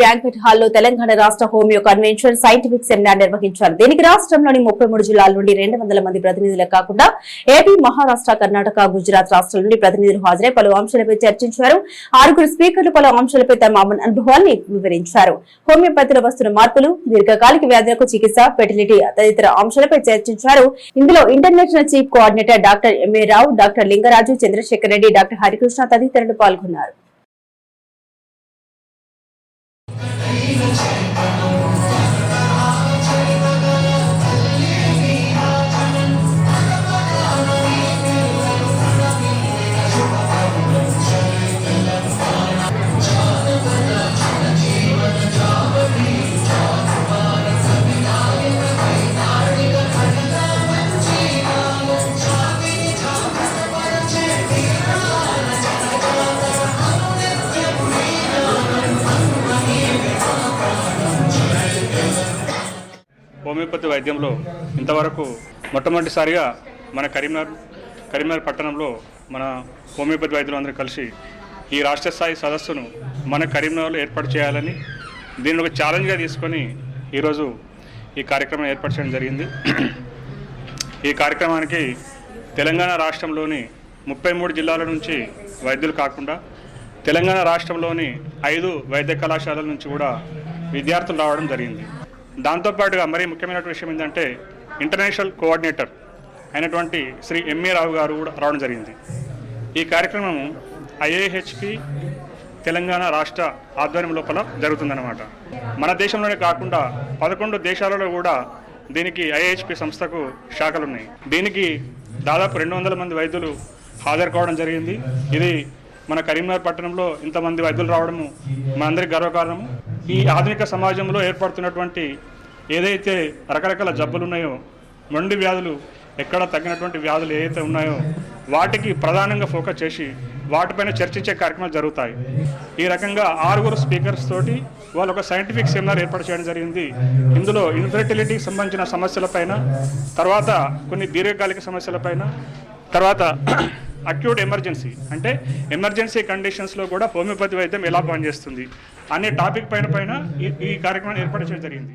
Banquet హాల్లో తెలంగాణ రాష్ట్ర homeo convention scientific seminar నిర్వహించారు. దీనికి రాష్ట్రంలోని 33 జిల్లాల నుండి 200 మంది ప్రతినిధులే కాకుండా ఏపీ, మహారాష్ట్ర, కర్ణాటక, గుజరాత్ రాష్ట్రాల నుండి ప్రతినిధులు హాజరై పలు అంశాలపై చర్చించారు. 6 స్పీకర్లు పలు అంశాలపై తమ అనుభవాన్ని వివరించారు. హోమియోపతిలో వస్తున్న మార్పులు, దీర్ఘకాలిక వ్యాధులకు చికిత్స, ఫెర్టిలిటీ తదితర అంశాలపై చర్చించారు. ఇందులో international chief coordinator doctor M A Rao, doctor Lingaraju, Chandrasekhar Reddy, doctor Harikrishna తదితరులు పాల్గొన్నారు. హోమియోపతి వైద్యంలో ఇంతవరకు మొట్టమొదటిసారిగా మన కరీంనగర్ పట్టణంలో మన హోమియోపతి వైద్యులందరూ కలిసి ఈ రాష్ట్ర స్థాయి సదస్సును మన కరీంనగర్లో ఏర్పాటు చేయాలని దీన్ని ఒక ఛాలెంజ్గా తీసుకొని ఈరోజు ఈ కార్యక్రమం ఏర్పాటు చేయడం జరిగింది. ఈ కార్యక్రమానికి తెలంగాణ రాష్ట్రంలోని 33 జిల్లాల నుంచి వైద్యులు కాకుండా తెలంగాణ రాష్ట్రంలోని 5 వైద్య కళాశాలల నుంచి కూడా విద్యార్థులు రావడం జరిగింది. దాంతోపాటుగా మరీ ముఖ్యమైన విషయం ఏంటంటే ఇంటర్నేషనల్ కోఆర్డినేటర్ అయినటువంటి శ్రీ ఎంఏ రావు గారు కూడా రావడం జరిగింది. ఈ కార్యక్రమం ఐఏహెచ్పి తెలంగాణ రాష్ట్ర ఆధ్వర్యం లోపల జరుగుతుందన్నమాట. మన దేశంలోనే కాకుండా 11 దేశాలలో కూడా దీనికి ఐఏహెచ్పి సంస్థకు శాఖలు ఉన్నాయి. దీనికి దాదాపు 200 మంది వైద్యులు హాజరు కావడం జరిగింది. ఇది మన కరీంనగర్ పట్టణంలో ఇంతమంది వైద్యులు రావడము మనందరికీ గర్వకారణము. ఈ ఆధునిక సమాజంలో ఏర్పడుతున్నటువంటి ఏదైతే రకరకాల జబ్బులు ఉన్నాయో, మొండి వ్యాధులు, ఎక్కడ తగ్గినటువంటి వ్యాధులు ఏదైతే ఉన్నాయో వాటికి ప్రధానంగా ఫోకస్ చేసి వాటిపైన చర్చించే కార్యక్రమాలు జరుగుతాయి. ఈ రకంగా 6 స్పీకర్స్ తోటి వాళ్ళు ఒక సైంటిఫిక్ సెమినార్ ఏర్పాటు చేయడం జరిగింది. ఇందులో ఇన్ఫెర్టిలిటీకి సంబంధించిన సమస్యలపైన, తర్వాత కొన్ని దీర్ఘకాలిక సమస్యలపైన, తర్వాత అక్యూట్ ఎమర్జెన్సీ అంటే ఎమర్జెన్సీ కండిషన్స్లో కూడా హోమియోపతి వైద్యం ఎలా పనిచేస్తుంది అనే టాపిక్ పైన ఈ కార్యక్రమాన్ని ఏర్పాటు చేయడం జరిగింది.